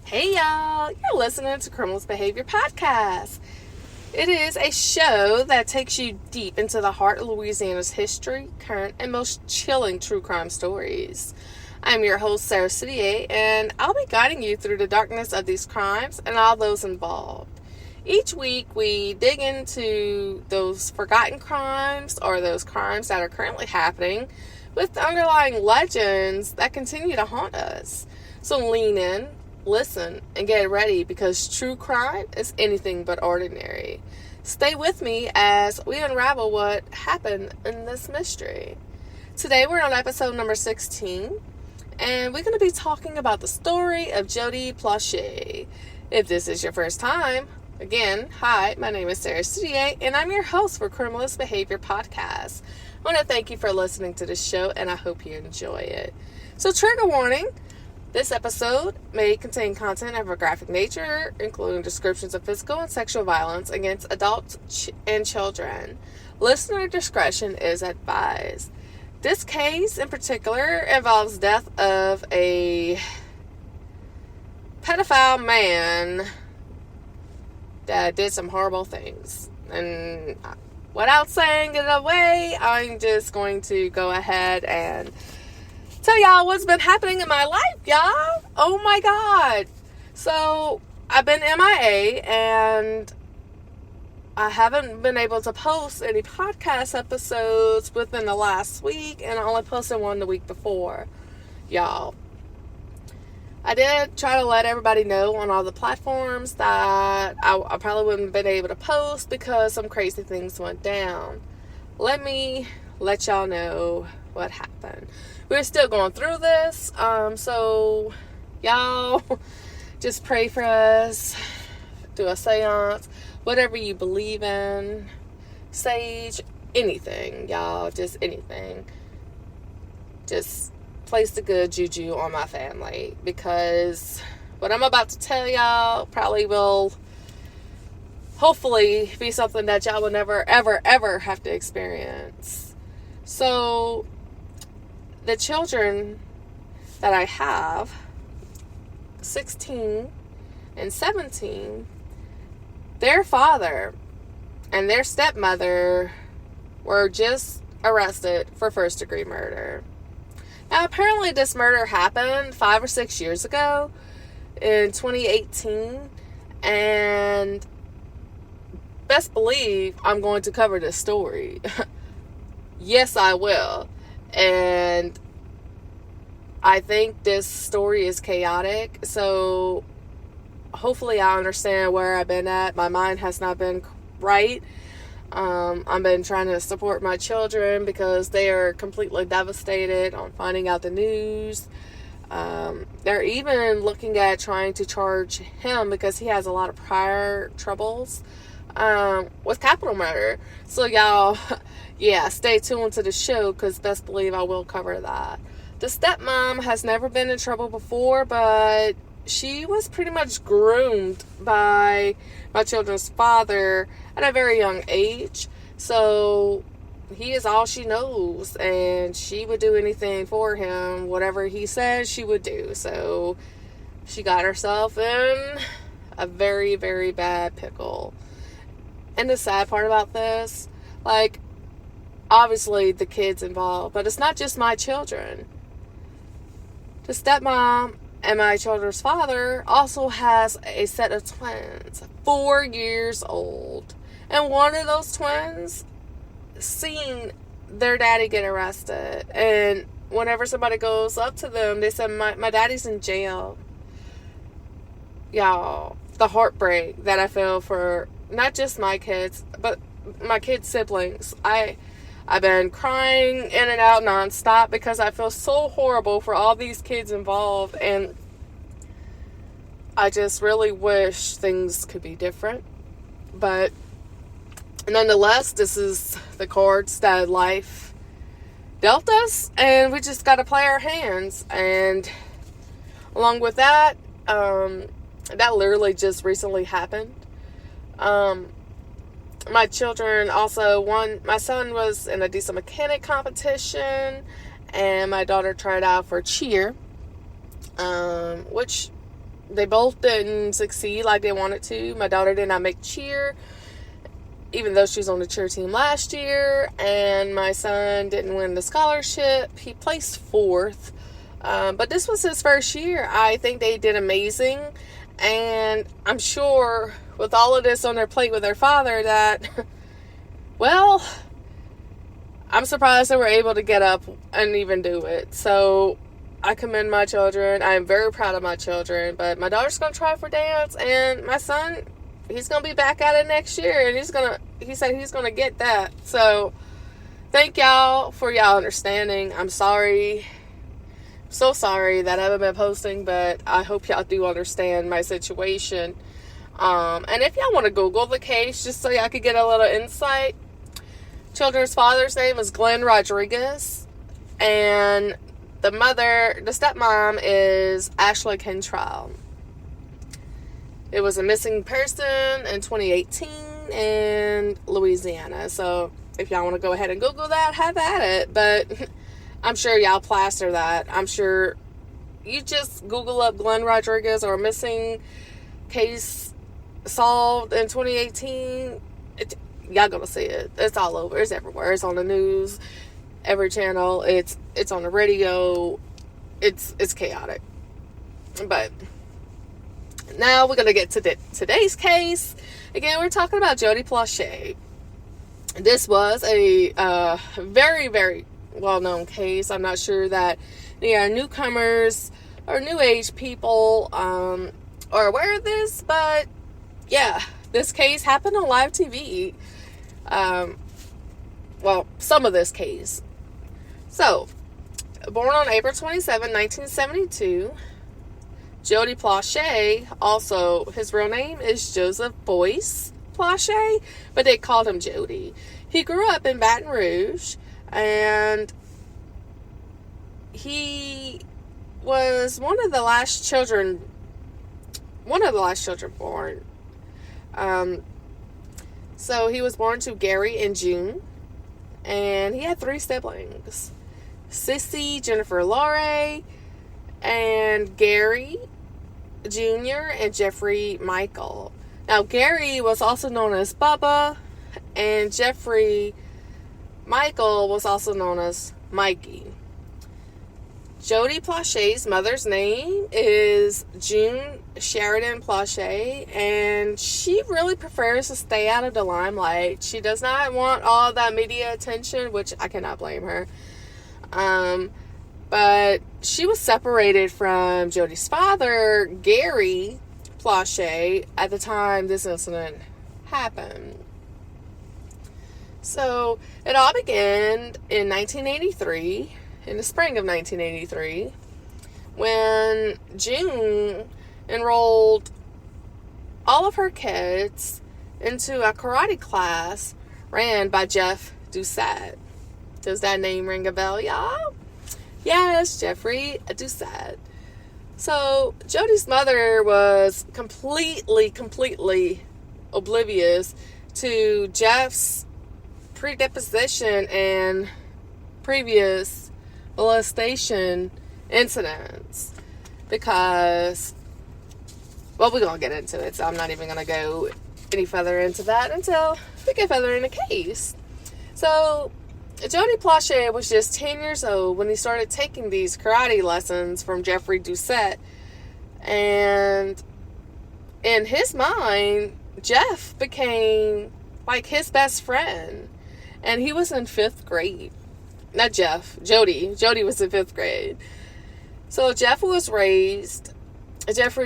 Hey y'all, you're listening to Criminalist Behavior Podcast. It is a show that takes you deep into the heart of Louisiana's history, current, and most chilling true crime stories. I'm your host, Sarah Doucet, and I'll be guiding you through the darkness of these crimes and all those involved. Each week, we dig into those forgotten crimes or those crimes that are currently happening with the underlying legends that continue to haunt us. So lean in, listen, and get ready because true crime is anything but ordinary. Stay with me as we unravel what happened in this mystery. Today we're on episode number 16, and we're going to be talking about the story of Jody Plauché. If this is your first time, again, hi, my name is Sarah Doucet, and I'm your host for Criminalist Behavior Podcast. I want to thank you for listening to this show, and I hope you enjoy it. So, trigger warning. This episode may contain content of a graphic nature, including descriptions of physical and sexual violence against adults and children. Listener discretion is advised. This case in particular involves death of a pedophile man that did some horrible things. And without saying it away, I'm just going to go ahead and tell y'all what's been happening in my life, y'all. Oh my God. So I've been MIA and I haven't been able to post any podcast episodes within the last week, and I only posted one the week before, y'all. I did try to let everybody know on all the platforms that I probably wouldn't have been able to post because some crazy things went down. Let me let y'all know what happened. We're still going through this, so y'all just pray for us, do a seance, whatever you believe in, sage, anything, y'all, just anything. Just place the good juju on my family, because what I'm about to tell y'all probably will hopefully be something that y'all will never, ever, ever have to experience. So the children that I have, 16 and 17, their father and their stepmother were just arrested for first-degree murder. Now, apparently this murder happened 5 or 6 years ago in 2018, and best believe I'm going to cover this story. Yes, I will. And I think this story is chaotic, so hopefully I understand where I've been at. My mind has not been right. I've been trying to support my children because they are completely devastated on finding out the news. They're even looking at trying to charge him because he has a lot of prior troubles with capital murder. So y'all, yeah, stay tuned to the show because best believe I will cover that. The stepmom has never been in trouble before, but she was pretty much groomed by my children's father at a very young age. So he is all she knows, and she would do anything for him. Whatever he says, she would do. So she got herself in a very, very bad pickle. And the sad part about this, like, obviously the kids involved, but it's not just my children. The stepmom and my children's father also has a set of twins, 4 years old. And one of those twins seen their daddy get arrested. And whenever somebody goes up to them, they say, my daddy's in jail. Y'all, the heartbreak that I feel for not just my kids, but my kids' siblings. I've been crying in and out nonstop because I feel so horrible for all these kids involved, and I just really wish things could be different. But nonetheless, this is the cards that life dealt us, and we just got to play our hands. And along with that, that literally just recently happened. My children also my son was in a diesel mechanic competition, and my daughter tried out for cheer, which they both didn't succeed like they wanted to. My daughter did not make cheer, even though she was on the cheer team last year, and my son didn't win the scholarship. He placed 4th, but this was his first year. I think they did amazing, and I'm sure with all of this on their plate with their father that, well, I'm surprised they were able to get up and even do it. So I commend my children. I am very proud of my children, but my daughter's going to try for dance, and my son, he's going to be back at it next year, and he said he's going to get that. So thank y'all for y'all understanding. I'm sorry. So sorry that I haven't been posting, but I hope y'all do understand my situation. And if y'all want to Google the case, just so y'all could get a little insight, children's father's name is Glenn Rodriguez, and the stepmom is Ashley Cantrell. It was a missing person in 2018 in Louisiana. So if y'all want to go ahead and Google that, have at it. But I'm sure y'all plaster that. I'm sure you just Google up Glenn Rodriguez or missing case solved in 2018. Y'all gonna see it. It's all over. It's everywhere. It's on the news, every channel. It's on the radio. It's chaotic. But now we're gonna get to today's case. Again, we're talking about Jody Plauché. This was a very, very well-known case. I'm not sure that newcomers or new age people are aware of this, but yeah, this case happened on live TV. Well, some of this case. So, born on April 27, 1972, Jody Plauché, also, his real name is Joseph Boyce Plauché, but they called him Jody. He grew up in Baton Rouge, and he was one of the last children born. So he was born to Gary and June, and he had 3 siblings: Sissy, Jennifer Laurie, and Gary Jr. and Jeffrey Michael. Now, Gary was also known as Bubba, and Jeffrey Michael was also known as Mikey. Jody Plauché's mother's name is June Sheridan Plauché, and she really prefers to stay out of the limelight. She does not want all that media attention, which I cannot blame her. But she was separated from Jody's father, Gary Plauche, at the time this incident happened. So it all began in 1983, in the spring of 1983, when June enrolled all of her kids into a karate class ran by Jeff Doucet. Does that name ring a bell, y'all? Yes, Jeffrey Doucet. So Jody's mother was completely oblivious to Jeff's predisposition and previous molestation incidents, because, well, we're going to get into it, so I'm not even going to go any further into that until we get further in the case. So Jody Plauche was just 10 years old when he started taking these karate lessons from Jeffrey Doucet. And in his mind, Jeff became like his best friend. And he was in 5th grade. Not Jeff, Jody. Jody was in 5th grade. So Jeffrey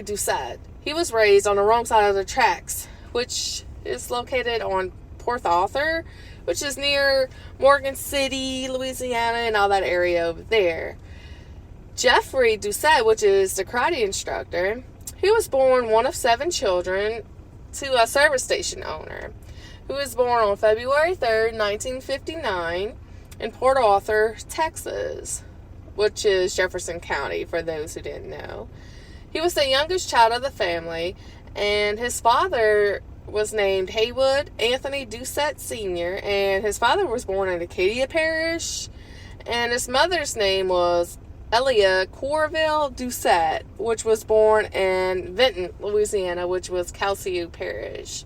Doucet, he was raised on the wrong side of the tracks, which is located on Port Arthur, which is near Morgan City, Louisiana, and all that area over there. Jeffrey Doucet, which is the karate instructor, he was born one of 7 children to a service station owner, who was born on February 3rd, 1959, in Port Arthur, Texas, which is Jefferson County, for those who didn't know. He was the youngest child of the family, and his father was named Haywood Anthony Doucet Sr., and his father was born in Acadia Parish, and his mother's name was Elia Corville Doucet, which was born in Vinton, Louisiana, which was Calcasieu Parish.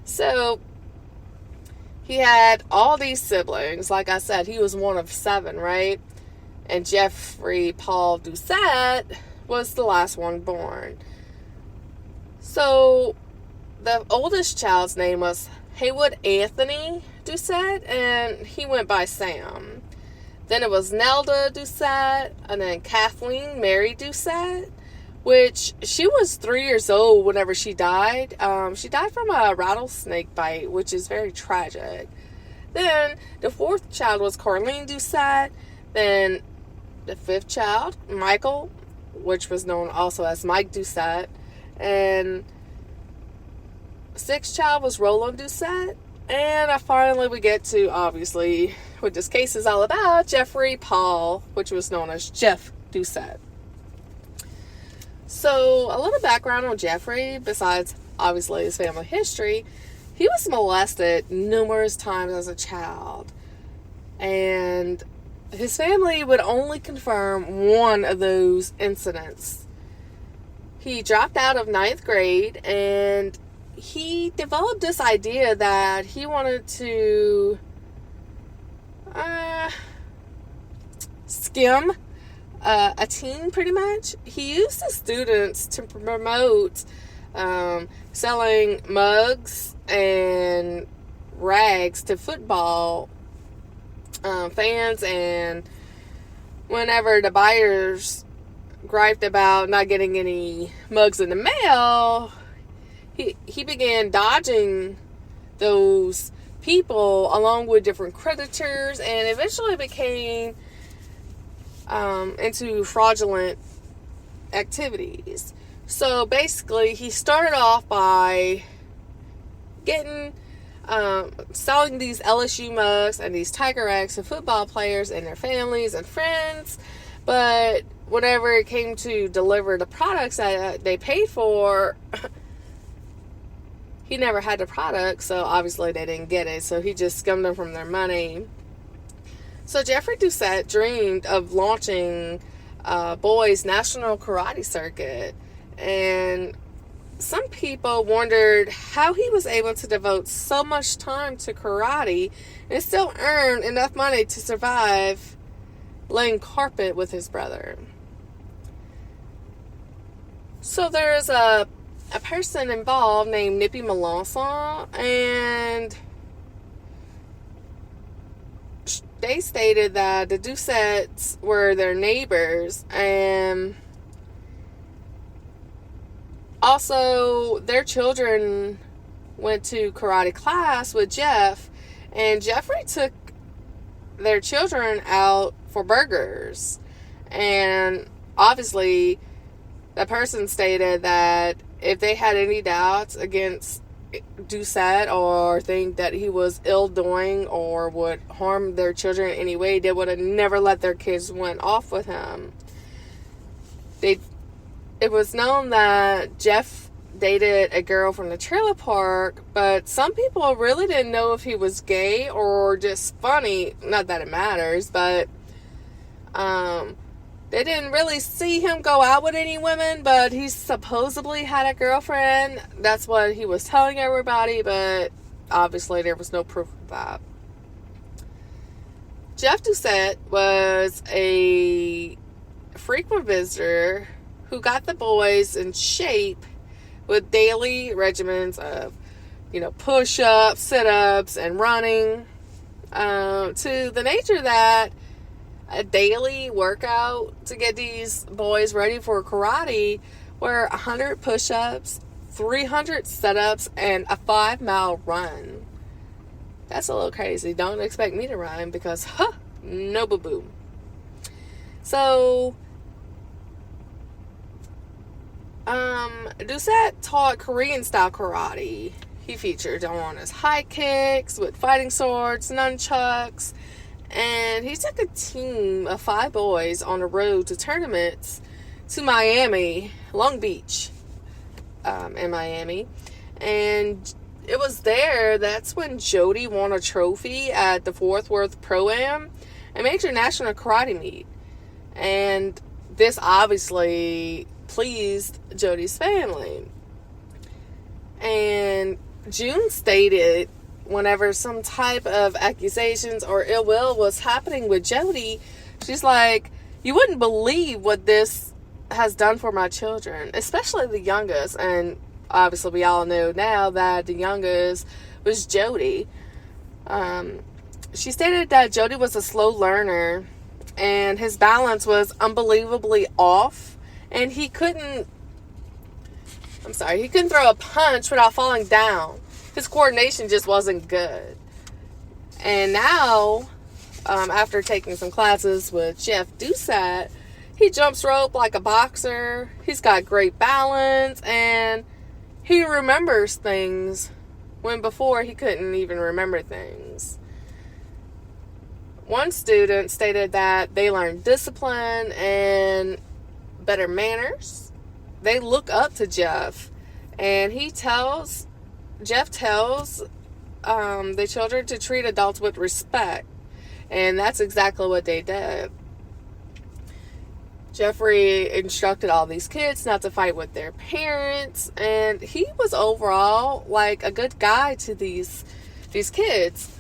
So, he had all these siblings. Like I said, he was one of 7, right? And Jeffrey Paul Doucet was the last one born. So, the oldest child's name was Haywood Anthony Doucet, and he went by Sam. Then it was Nelda Doucet, and then Kathleen Mary Doucet, which she was 3 years old whenever she died. She died from a rattlesnake bite, which is very tragic. Then the 4th child was Carlene Doucet. Then the 5th child, Michael, which was known also as Mike Doucet. And 6th child was Roland Doucet. And finally we get to, obviously, what this case is all about, Jeffrey Paul, which was known as Jeff Doucet. So, a little background on Jeffrey, besides, obviously, his family history. He was molested numerous times as a child. And his family would only confirm one of those incidents. He dropped out of 9th grade, and he developed this idea that he wanted to skim a teen, pretty much. He used the students to promote selling mugs and rags to football fans, and whenever the buyers griped about not getting any mugs in the mail, he began dodging those people along with different creditors, and eventually became into fraudulent activities. So basically, he started off by selling these LSU mugs and these Tiger eggs to football players and their families and friends. But whenever it came to deliver the products that they paid for, he never had the product, so obviously they didn't get it. So he just skimmed them from their money. So Jeffrey Doucet dreamed of launching boys' national karate circuit, and some people wondered how he was able to devote so much time to karate and still earn enough money to survive laying carpet with his brother. So there's a person involved named Nippy Melanson, and they stated that the Doucets were their neighbors, and also their children went to karate class with Jeff, and Jeffrey took their children out for burgers. And obviously the person stated that if they had any doubts against Doucet or think that he was ill-doing or would harm their children in any way, they would have never let their kids went off with him. It was known that Jeff dated a girl from the trailer park, but some people really didn't know if he was gay or just funny. Not that it matters, but they didn't really see him go out with any women, but he supposedly had a girlfriend. That's what he was telling everybody, but obviously there was no proof of that. Jeff Doucet was a frequent visitor who got the boys in shape with daily regimens of, push-ups, sit-ups, and running, to the nature that a daily workout to get these boys ready for karate were 100 push-ups, 300 sit-ups, and a 5-mile run. That's a little crazy. Don't expect me to run because, no boo-boo. So, Doucet taught Korean-style karate. He featured on his high kicks with fighting swords, nunchucks, and he took a team of 5 boys on the road to tournaments to Miami, Long Beach, in Miami. And it was there, that's when Jody won a trophy at the Fort Worth Pro-Am, a major national karate meet. And this obviously pleased Jodys family. And June stated whenever some type of accusations or ill will was happening with Jody, she's like, you wouldn't believe what this has done for my children, especially the youngest. And obviously we all know now that the youngest was Jody. She stated that Jody was a slow learner and his balance was unbelievably off, and he couldn't throw a punch without falling down. His coordination just wasn't good. And now, after taking some classes with Jeff Doucet, he jumps rope like a boxer. He's got great balance, and he remembers things when before he couldn't even remember things. One student stated that they learned discipline and better manners. They look up to Jeff, and Jeff tells the children to treat adults with respect, and that's exactly what they did. Jeffrey instructed all these kids not to fight with their parents, and he was overall like a good guy to these kids.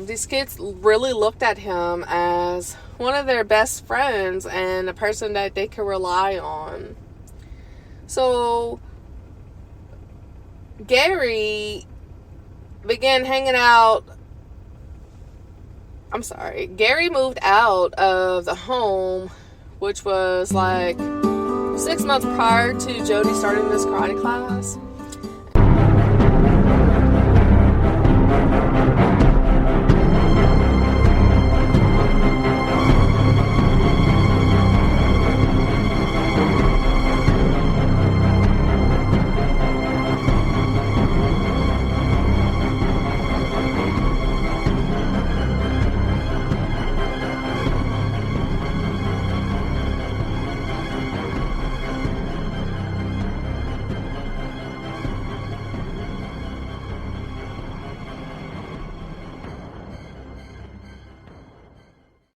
These kids really looked at him as one of their best friends and a person that they could rely on. So Gary began hanging out. Gary moved out of the home, which was like 6 months prior to Jody starting this karate class.